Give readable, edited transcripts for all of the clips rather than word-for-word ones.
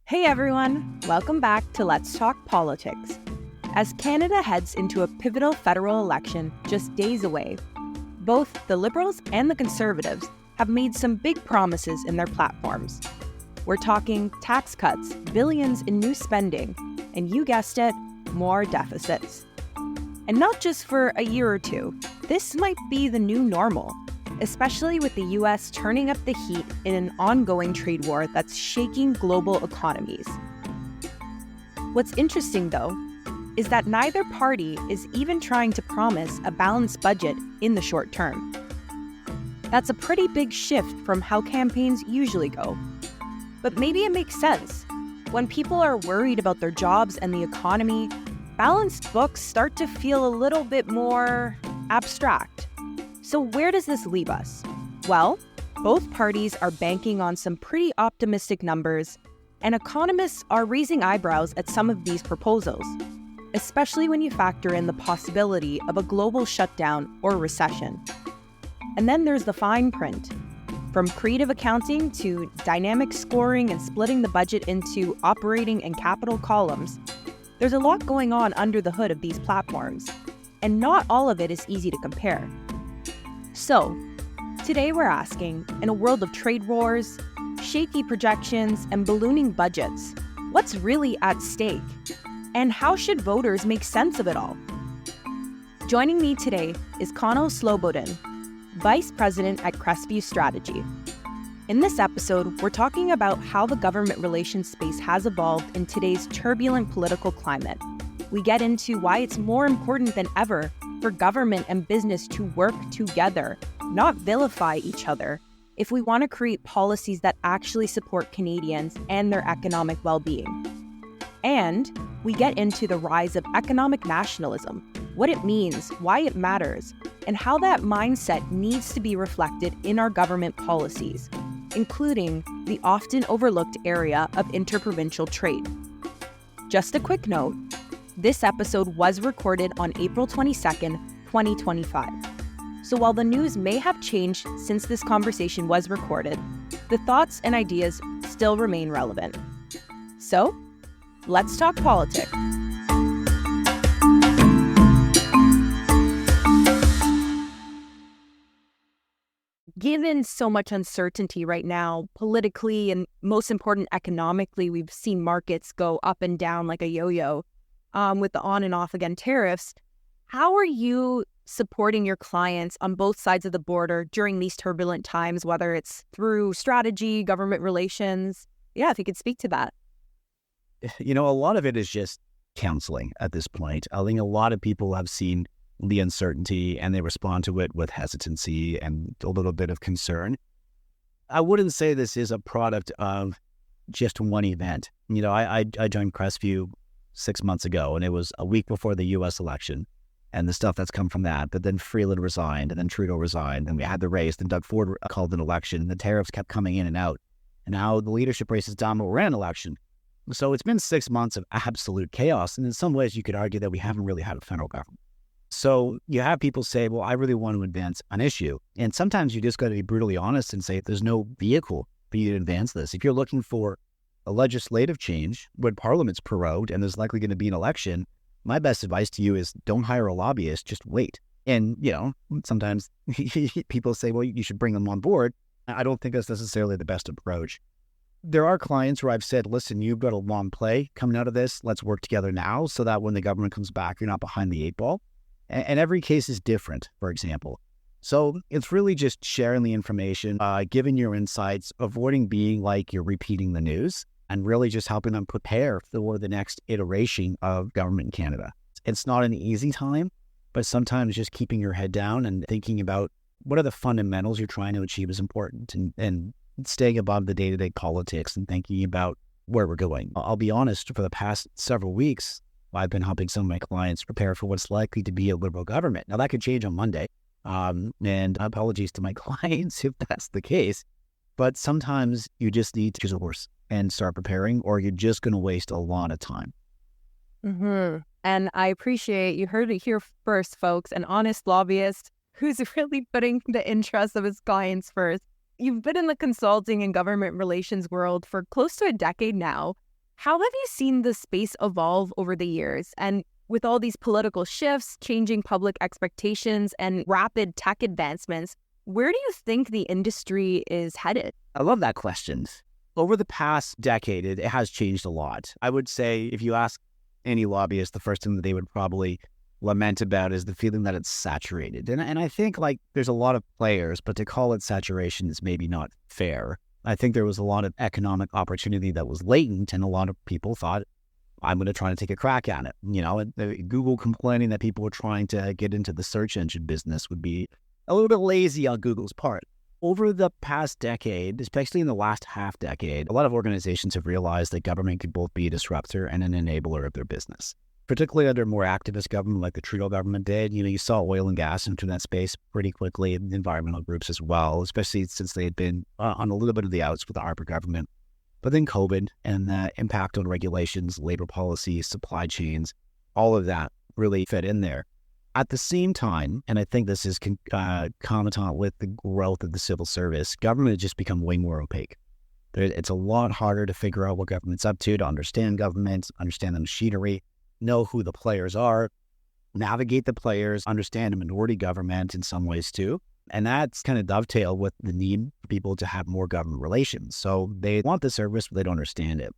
Hey everyone, welcome back to Let's Talk Politics. As Canada heads into a pivotal federal election just days away, both the Liberals and the Conservatives have made some big promises in their platforms. We're talking tax cuts, billions in new spending, and you guessed it, more deficits. And not just for a year or two, this might be the new normal, especially with the US turning up the heat in an ongoing trade war that's shaking global economies. What's interesting, though, is that neither party is even trying to promise a balanced budget in the short term. That's a pretty big shift from how campaigns usually go. But maybe it makes sense. When people are worried about their jobs and the economy, balanced books start to feel a little bit more abstract. So where does this leave us? Well, both parties are banking on some pretty optimistic numbers, and economists are raising eyebrows at some of these proposals, especially when you factor in the possibility of a global shutdown or recession. And then there's the fine print. From creative accounting to dynamic scoring and splitting the budget into operating and capital columns, there's a lot going on under the hood of these platforms, and not all of it is easy to compare. So, today we're asking, in a world of trade wars, shaky projections, and ballooning budgets, what's really at stake? And how should voters make sense of it all? Joining me today is Conal Slobodin, Vice President at Crestview Strategy. In this episode, we're talking about how the government relations space has evolved in today's turbulent political climate. We get into why it's more important than ever for government and business to work together, not vilify each other, if we want to create policies that actually support Canadians and their economic well-being. And we get into the rise of economic nationalism, what it means, why it matters, and how that mindset needs to be reflected in our government policies, including the often overlooked area of interprovincial trade. Just a quick note, this episode was recorded on April 22nd, 2025. So while the news may have changed since this conversation was recorded, the thoughts and ideas still remain relevant. So, let's talk politics. Given so much uncertainty right now, politically and most important economically, we've seen markets go up and down like a yo-yo with the on and off again tariffs. How are you supporting your clients on both sides of the border during these turbulent times, whether it's through strategy, government relations? Yeah, if you could speak to that. A lot of it is just counseling at this point. I think a lot of people have seen the uncertainty and they respond to it with hesitancy and a little bit of concern. I wouldn't say this is a product of just one event. I joined Crestview 6 months ago, and it was a week before the U.S. election and the stuff that's come from that. But then Freeland resigned, and then Trudeau resigned, and we had the race. Then Doug Ford called an election, and the tariffs kept coming in and out. And now the leadership race is done, but we're in an election. So it's been 6 months of absolute chaos. And in some ways, you could argue that we haven't really had a federal government. So you have people say, well, I really want to advance an issue. And sometimes you just got to be brutally honest and say there's no vehicle for you to advance this. If you're looking for a legislative change when Parliament's prorogued and there's likely going to be an election, my best advice to you is don't hire a lobbyist, just wait. And, sometimes people say, well, you should bring them on board. I don't think that's necessarily the best approach. There are clients where I've said, listen, you've got a long play coming out of this. Let's work together now so that when the government comes back, you're not behind the eight ball. And every case is different, for example. So it's really just sharing the information, giving your insights, avoiding being like you're repeating the news, and really just helping them prepare for the next iteration of government in Canada. It's not an easy time, but sometimes just keeping your head down and thinking about what are the fundamentals you're trying to achieve is important, and staying above the day-to-day politics and thinking about where we're going. I'll be honest, for the past several weeks, I've been helping some of my clients prepare for what's likely to be a Liberal government. Now, that could change on Monday, and apologies to my clients if that's the case, but sometimes you just need to choose a horse and start preparing, or you're just going to waste a lot of time. Mm-hmm. And I appreciate, you heard it here first, folks, an honest lobbyist who's really putting the interests of his clients first. You've been in the consulting and government relations world for close to a decade now. How have you seen the space evolve over the years? And with all these political shifts, changing public expectations, and rapid tech advancements, where do you think the industry is headed? I love that question. Over the past decade, it has changed a lot. I would say if you ask any lobbyist, the first thing that they would probably lament about is the feeling that it's saturated. And I think like there's a lot of players, but to call it saturation is maybe not fair. I think there was a lot of economic opportunity that was latent, and a lot of people thought, I'm going to try to take a crack at it. You know, Google complaining that people were trying to get into the search engine business would be a little bit lazy on Google's part. Over the past decade, especially in the last half decade, a lot of organizations have realized that government could both be a disruptor and an enabler of their business. Particularly under more activist government like the Trudeau government did, you saw oil and gas into that space pretty quickly, and environmental groups as well, especially since they had been on a little bit of the outs with the Harper government. But then COVID and the impact on regulations, labor policy, supply chains, all of that really fit in there. At the same time, and I think this is concomitant with the growth of the civil service, government has just become way more opaque. It's a lot harder to figure out what government's up to understand government, understand the machinery, know who the players are, navigate the players, understand a minority government in some ways too. And that's kind of dovetailed with the need for people to have more government relations. So they want the service, but they don't understand it.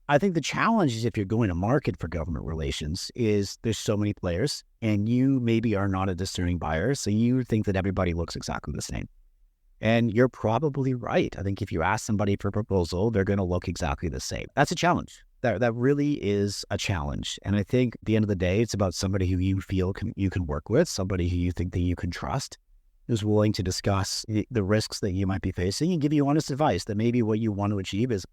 I think the challenge is if you're going to market for government relations is there's so many players and you maybe are not a discerning buyer. So you think that everybody looks exactly the same. And you're probably right. I think if you ask somebody for a proposal, they're going to look exactly the same. That's a challenge. That really is a challenge. And I think at the end of the day, it's about somebody who you feel you can work with, somebody who you think that you can trust, who's willing to discuss the risks that you might be facing and give you honest advice that maybe what you want to achieve is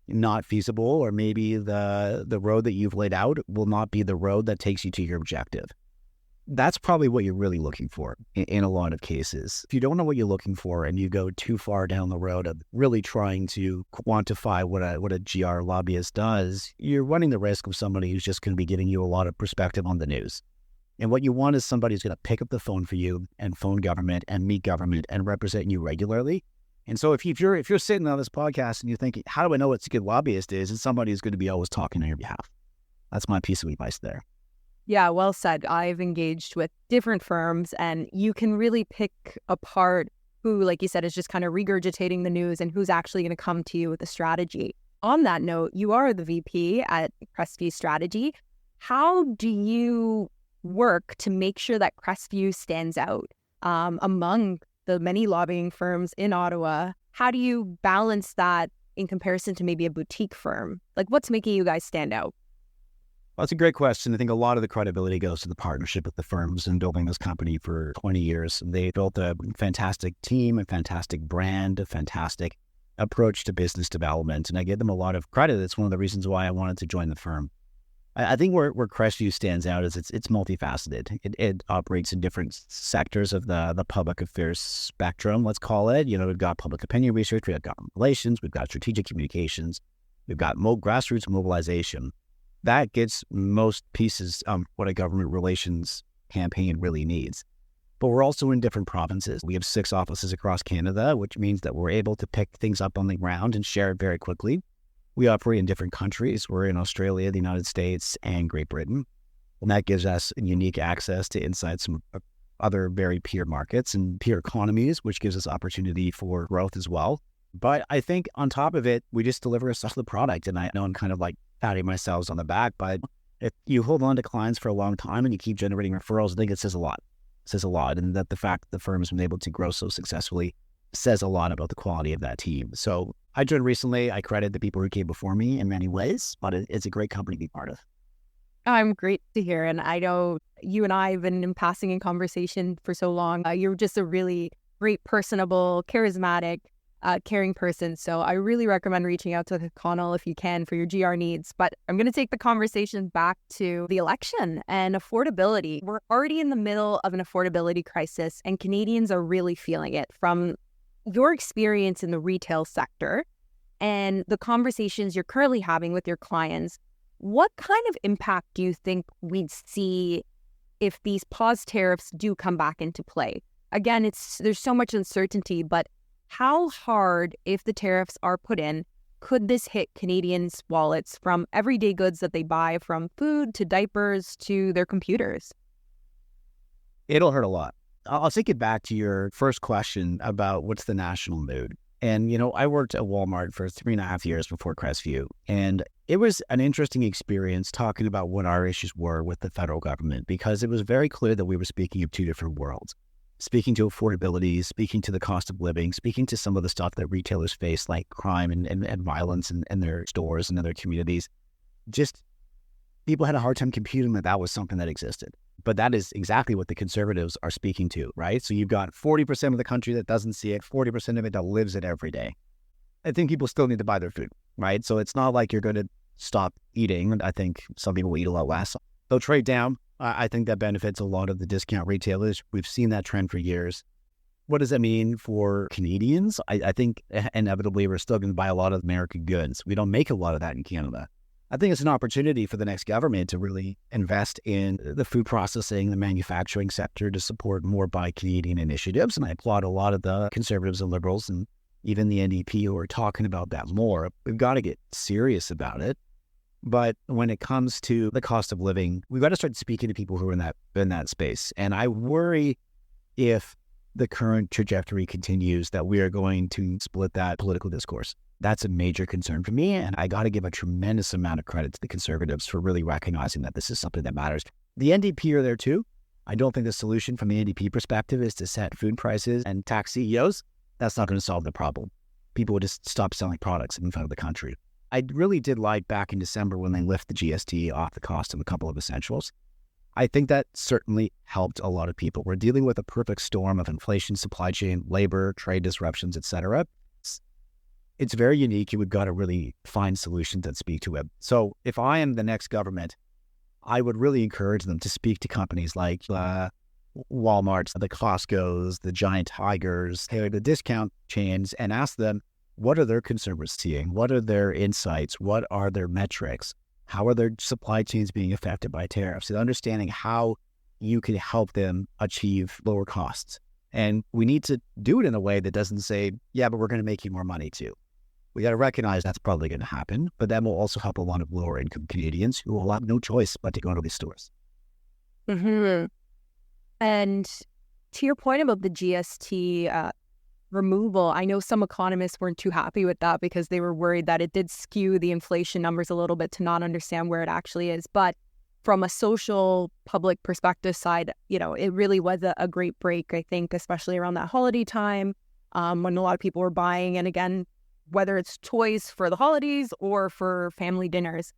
not feasible, or maybe the road that you've laid out will not be the road that takes you to your objective. That's probably what you're really looking for in a lot of cases. If you don't know what you're looking for and you go too far down the road of really trying to quantify what a GR lobbyist does, you're running the risk of somebody who's just going to be giving you a lot of perspective on the news. And what you want is somebody who's going to pick up the phone for you and phone government and meet government and represent you regularly. And so if you're sitting on this podcast and you're thinking, how do I know what a good lobbyist is? It's somebody who's going to be always talking on your behalf. That's my piece of advice there. Yeah, well said. I've engaged with different firms, and you can really pick apart who, like you said, is just kind of regurgitating the news and who's actually going to come to you with a strategy. On that note, you are the VP at Crestview Strategy. How do you work to make sure that Crestview stands out among the many lobbying firms in Ottawa? How do you balance that in comparison to maybe a boutique firm? Like, what's making you guys stand out? Well, that's a great question. I think a lot of the credibility goes to the partnership with the firms and building this company for 20 years. They built a fantastic team, a fantastic brand, a fantastic approach to business development. And I give them a lot of credit. It's one of the reasons why I wanted to join the firm. I think where Crestview stands out is it's multifaceted. It operates in different sectors of the public affairs spectrum, let's call it. We've got public opinion research, we've got government relations, we've got strategic communications, we've got grassroots mobilization. That gets most pieces of what a government relations campaign really needs. But we're also in different provinces. We have 6 offices across Canada, which means that we're able to pick things up on the ground and share it very quickly. We operate in different countries. We're in Australia, the United States, and Great Britain. And that gives us unique access to insights from other very peer markets and peer economies, which gives us opportunity for growth as well. But I think on top of it, we just deliver a solid product. And I know I'm kind of like patting myself on the back, but if you hold on to clients for a long time and you keep generating referrals, I think it says a lot. It says a lot. And that the fact that the firm has been able to grow so successfully says a lot about the quality of that team. So I joined recently. I credit the people who came before me in many ways, but it's a great company to be part of. I'm great to hear. And I know you and I have been passing in conversation for so long. You're just a really great, personable, charismatic, caring person. So I really recommend reaching out to Conal if you can for your GR needs. But I'm going to take the conversation back to the election and affordability. We're already in the middle of an affordability crisis, and Canadians are really feeling it. From your experience in the retail sector and the conversations you're currently having with your clients, what kind of impact do you think we'd see if these pause tariffs do come back into play? Again, there's so much uncertainty, but how hard, if the tariffs are put in, could this hit Canadians' wallets from everyday goods that they buy, from food to diapers to their computers? It'll hurt a lot. I'll take it back to your first question about what's the national mood. And, I worked at Walmart for 3.5 years before Crestview. And it was an interesting experience talking about what our issues were with the federal government, because it was very clear that we were speaking of two different worlds. Speaking to affordability, speaking to the cost of living, speaking to some of the stuff that retailers face, like crime and violence in their stores and in their communities. Just people had a hard time computing that was something that existed. But that is exactly what the conservatives are speaking to, right? So you've got 40% of the country that doesn't see it, 40% of it that lives it every day. I think people still need to buy their food, right? So it's not like you're going to stop eating. I think some people will eat a lot less. They'll trade down. I think that benefits a lot of the discount retailers. We've seen that trend for years. What does that mean for Canadians? I think inevitably we're still going to buy a lot of American goods. We don't make a lot of that in Canada. I think it's an opportunity for the next government to really invest in the food processing, the manufacturing sector, to support more Buy Canadian initiatives. And I applaud a lot of the Conservatives and Liberals and even the NDP who are talking about that more. We've got to get serious about it. But when it comes to the cost of living, we've got to start speaking to people who are in that space. And I worry if the current trajectory continues that we are going to split that political discourse. That's a major concern for me, and I got to give a tremendous amount of credit to the Conservatives for really recognizing that this is something that matters. The NDP are there too. I don't think the solution from the NDP perspective is to set food prices and tax CEOs. That's not going to solve the problem. People would just stop selling products in front of the country. I really did like back in December when they lifted the GST off the cost of a couple of essentials. I think that certainly helped a lot of people. We're dealing with a perfect storm of inflation, supply chain, labor, trade disruptions, etc. It's very unique, and we've got to really find solutions that speak to it. So if I am the next government, I would really encourage them to speak to companies like Walmart's, the Costco's, the Giant Tigers, the discount chains, and ask them, what are their consumers seeing? What are their insights? What are their metrics? How are their supply chains being affected by tariffs? And understanding how you can help them achieve lower costs. And we need to do it in a way that doesn't say, yeah, but we're going to make you more money too. We got to recognize that's probably going to happen, but that will also help a lot of lower income Canadians who will have no choice but to go to these stores. Mm-hmm. And to your point about the GST removal, I know some economists weren't too happy with that because they were worried that it did skew the inflation numbers a little bit to not understand where it actually is. But from a social public perspective side, it really was a great break, I think, especially around that holiday time when a lot of people were buying. And again, whether it's toys for the holidays or for family dinners.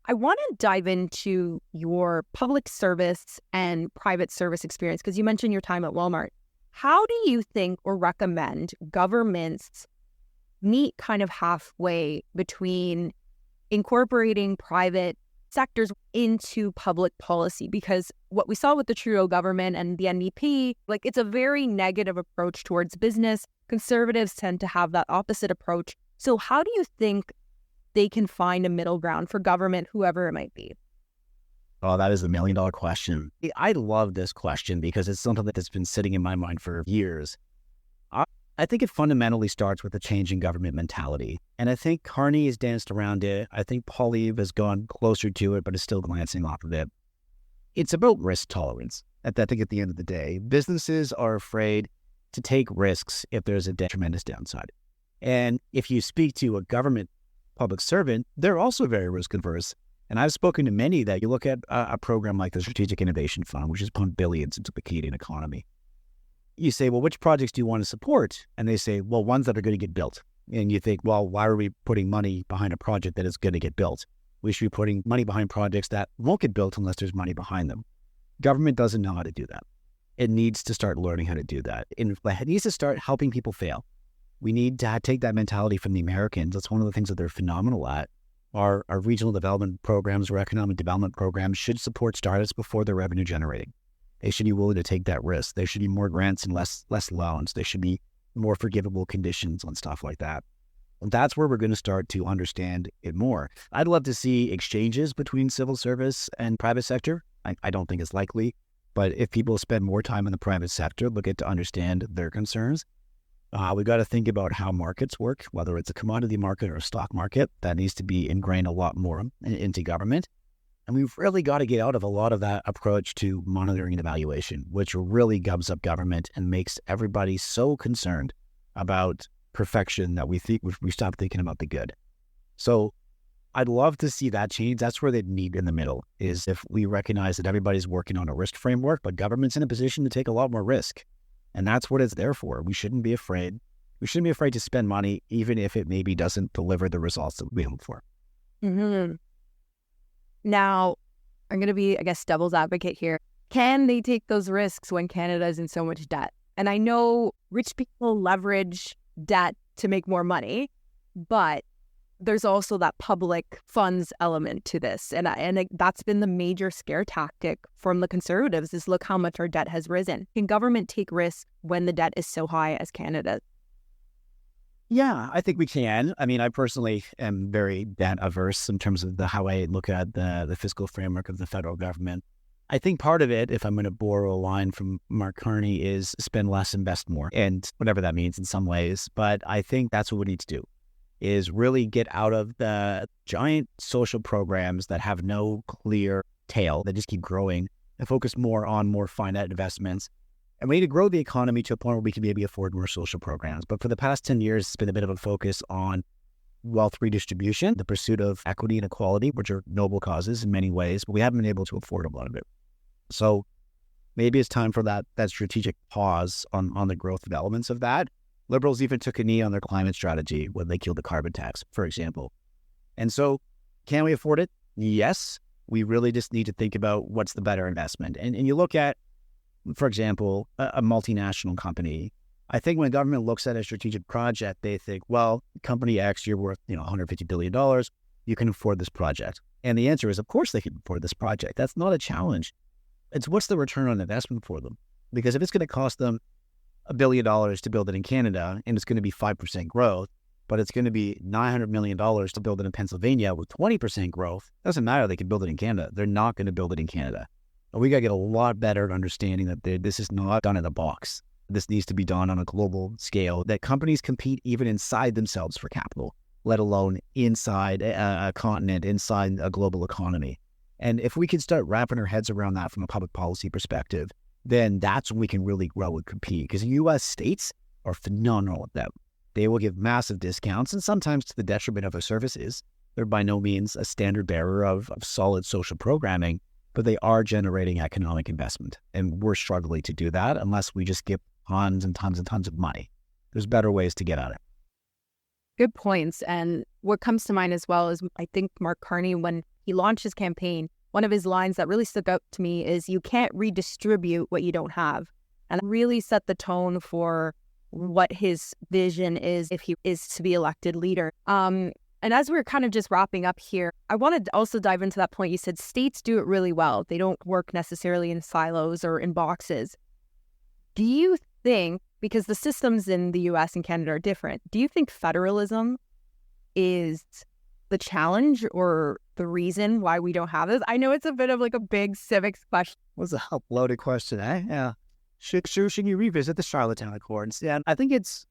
I want to dive into your public service and private service experience because you mentioned your time at Walmart. How do you think or recommend governments meet kind of halfway between incorporating private sectors into public policy? Because what we saw with the Trudeau government and the NDP, it's a very negative approach towards business. Conservatives tend to have that opposite approach. So how do you think they can find a middle ground for government, whoever it might be? Oh, that is the $1 million question. I love this question because it's something that's been sitting in my mind for years. I think it fundamentally starts with a change in government mentality. And I think Carney has danced around it. I think Poilievre has gone closer to it, but is still glancing off of it. It's about risk tolerance. I think at the end of the day, businesses are afraid to take risks if there's a tremendous downside. And if you speak to a government public servant, they're also very risk averse. And I've spoken to many that you look at a program like the Strategic Innovation Fund, which has pumped billions into the Canadian economy. You say, well, which projects do you want to support? And they say, well, ones that are going to get built. And you think, well, why are we putting money behind a project that is going to get built? We should be putting money behind projects that won't get built unless there's money behind them. Government doesn't know how to do that. It needs to start learning how to do that. It needs to start helping people fail. We need to take that mentality from the Americans. That's one of the things that they're phenomenal at. Our regional development programs or economic development programs should support startups before they're revenue generating. They should be willing to take that risk. There should be more grants and less loans. There should be more forgivable conditions on stuff like that. And that's where we're going to start to understand it more. I'd love to see exchanges between civil service and private sector. I don't think it's likely. But if people spend more time in the private sector, they'll get to understand their concerns. We got to think about how markets work, whether it's a commodity market or a stock market. That needs to be ingrained a lot more into government. And we've really got to get out of a lot of that approach to monitoring and evaluation, which really gums up government and makes everybody so concerned about perfection that we stop thinking about the good. So I'd love to see that change. That's where they meet in the middle, is if we recognize that everybody's working on a risk framework, but government's in a position to take a lot more risk. And that's what it's there for. We shouldn't be afraid. We shouldn't be afraid to spend money, even if it maybe doesn't deliver the results that we hope for. Mm-hmm. Now, I'm going to be, I guess, devil's advocate here. Can they take those risks when Canada is in so much debt? And I know rich people leverage debt to make more money, but there's also that public funds element to this. And that's been the major scare tactic from the Conservatives is look how much our debt has risen. Can government take risks when the debt is so high as Canada? Yeah, I think we can. I mean, I personally am very debt averse in terms of how I look at the fiscal framework of the federal government. I think part of it, if I'm going to borrow a line from Mark Carney, is spend less, invest more, and whatever that means in some ways. But I think that's what we need to do, is really get out of the giant social programs that have no clear tail, that just keep growing, and focus more on more finite investments. And we need to grow the economy to a point where we can maybe afford more social programs. But for the past 10 years, it's been a bit of a focus on wealth redistribution, the pursuit of equity and equality, which are noble causes in many ways, but we haven't been able to afford a lot of it. So maybe it's time for that strategic pause on the growth of elements of that. Liberals even took a knee on their climate strategy when they killed the carbon tax, for example. And so can we afford it? Yes. We really just need to think about what's the better investment. And you look at, for example, a multinational company. I think when government looks at a strategic project, they think, well, company X, you're worth $150 billion. You can afford this project. And the answer is, of course they can afford this project. That's not a challenge. It's what's the return on investment for them? Because if it's going to cost them $1 billion to build it in Canada and it's going to be 5% growth, but it's going to be $900 million to build it in Pennsylvania with 20% growth, doesn't matter. They can build it in Canada. They're not going to build it in Canada. And we got to get a lot better at understanding that this is not done in a box. This needs to be done on a global scale, that companies compete even inside themselves for capital, let alone inside a continent, inside a global economy. And if we can start wrapping our heads around that from a public policy perspective, then that's when we can really grow and compete. Because U.S. states are phenomenal at that. They will give massive discounts, and sometimes to the detriment of their services. They're by no means a standard bearer of solid social programming, but they are generating economic investment. And we're struggling to do that unless we just give tons and tons and tons of money. There's better ways to get at it. Good points. And what comes to mind as well is, I think Mark Carney, when he launched his campaign, one of his lines that really stuck out to me is, you can't redistribute what you don't have. And really set the tone for what his vision is if he is to be elected leader. And as we're kind of just wrapping up here, I wanted to also dive into that point. You said states do it really well. They don't work necessarily in silos or in boxes. Do you think, because the systems in the US and Canada are different, do you think federalism is the challenge or the reason why we don't have this? I know it's a bit of like a big civics question. Was a loaded question, eh? Yeah. Should you revisit the Charlottetown Accords? Yeah, I think it's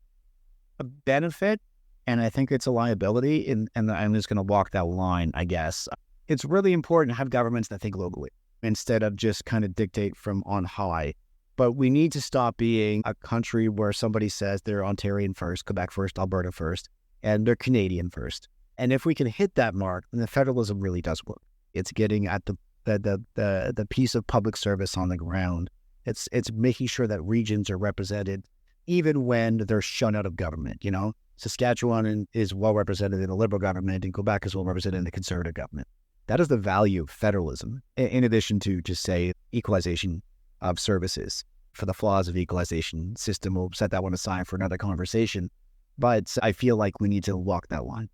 a benefit, and I think it's a liability, and I'm just going to walk that line, I guess. It's really important to have governments that think globally instead of just kind of dictate from on high. But we need to stop being a country where somebody says they're Ontarian first, Quebec first, Alberta first, and they're Canadian first. And if we can hit that mark, then the federalism really does work. It's getting at the piece of public service on the ground. It's making sure that regions are represented even when they're shut out of government. Saskatchewan is well represented in the Liberal government, and Quebec is well represented in the Conservative government. That is the value of federalism, in addition to just, say, equalization of services. For the flaws of equalization system, we'll set that one aside for another conversation. But I feel like we need to walk that line.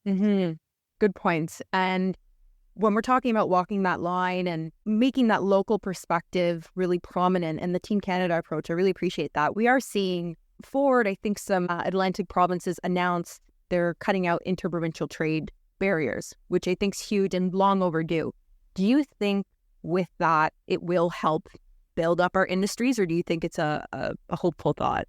Mm-hmm. Good points. And when we're talking about walking that line and making that local perspective really prominent and the Team Canada approach, I really appreciate that. We are seeing forward, I think some Atlantic provinces announced they're cutting out interprovincial trade barriers, which I think is huge and long overdue. Do you think with that it will help build up our industries, or do you think it's a hopeful thought?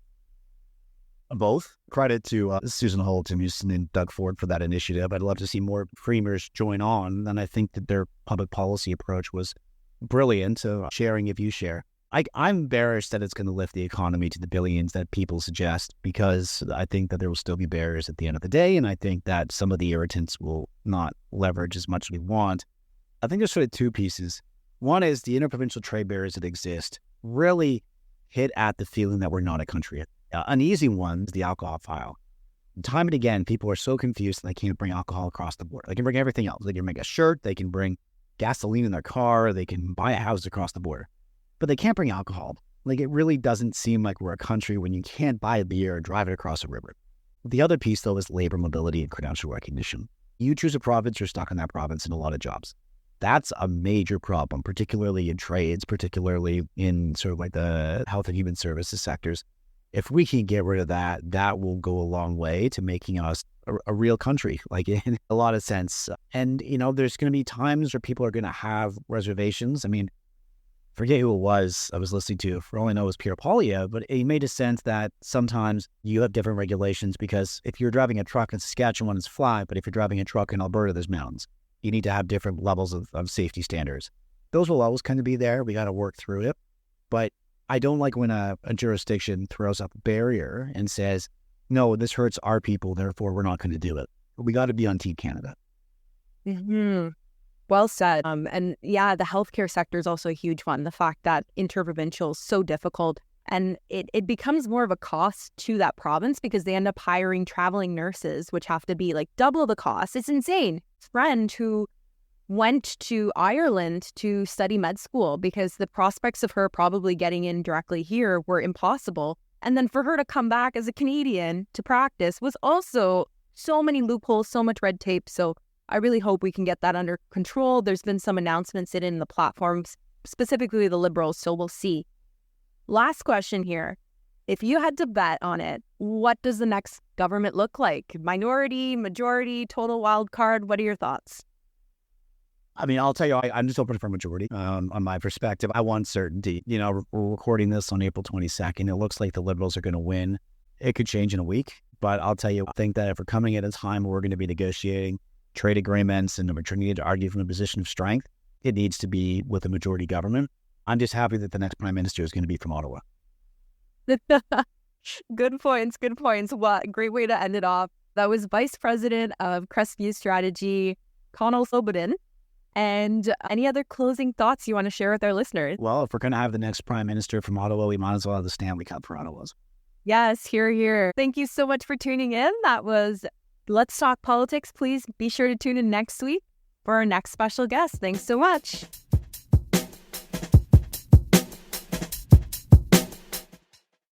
Both. Credit to Susan Holt and Doug Ford for that initiative. I'd love to see more premiers join on, and I think that their public policy approach was brilliant. So sharing if you share. I'm bearish that it's going to lift the economy to the billions that people suggest, because I think that there will still be barriers at the end of the day, and I think that some of the irritants will not leverage as much as we want. I think there's sort of two pieces. One is the interprovincial trade barriers that exist really hit at the feeling that we're not a country. An easy one is the alcohol file. Time and again, people are so confused that they can't bring alcohol across the border. They can bring everything else. They can bring a shirt, they can bring gasoline in their car, they can buy a house across the border. But they can't bring alcohol. Like, it really doesn't seem like we're a country when you can't buy a beer or drive it across a river. The other piece, though, is labor mobility and credential recognition. You choose a province, you're stuck in that province in a lot of jobs. That's a major problem, particularly in trades, particularly in sort of like the health and human services sectors. If we can get rid of that, that will go a long way to making us a real country, like in a lot of sense. And, there's going to be times where people are going to have reservations. I mean, forget who it was I was listening to. For all I know, it was Pierre Poilievre, but he made a sense that sometimes you have different regulations, because if you're driving a truck in Saskatchewan, it's flat, but if you're driving a truck in Alberta, there's mountains. You need to have different levels of safety standards. Those will always kind of be there. We got to work through it. But I don't like when a jurisdiction throws up a barrier and says, no, this hurts our people, therefore we're not going to do it. We got to be on Team Canada. Mm-hmm. Well said. And yeah, the healthcare sector is also a huge one. The fact that interprovincial is so difficult, and it becomes more of a cost to that province because they end up hiring traveling nurses, which have to be like double the cost. It's insane. Friend who went to Ireland to study med school because the prospects of her probably getting in directly here were impossible. And then for her to come back as a Canadian to practice was also so many loopholes, so much red tape. So I really hope we can get that under control. There's been some announcements in the platforms, specifically the Liberals, so we'll see. Last question here. If you had to bet on it, what does the next government look like? Minority, majority, total wild card? What are your thoughts? I mean, I'll tell you, I'm just hoping for majority. On my perspective, I want certainty. We're recording this on April 22nd. It looks like the Liberals are going to win. It could change in a week, but I'll tell you, I think that if we're coming at a time where we're going to be negotiating trade agreements and we're trying to argue from a position of strength, it needs to be with a majority government. I'm just happy that the next Prime Minister is going to be from Ottawa. Good points. What great way to end it off. That was Vice President of Crestview Strategy, Conal Slobodin. And any other closing thoughts you want to share with our listeners? Well, if we're going to have the next Prime Minister from Ottawa, we might as well have the Stanley Cup for Ottawas. Yes, here. Thank you so much for tuning in. That was Let's Talk Politics. Please be sure to tune in next week for our next special guest. Thanks so much.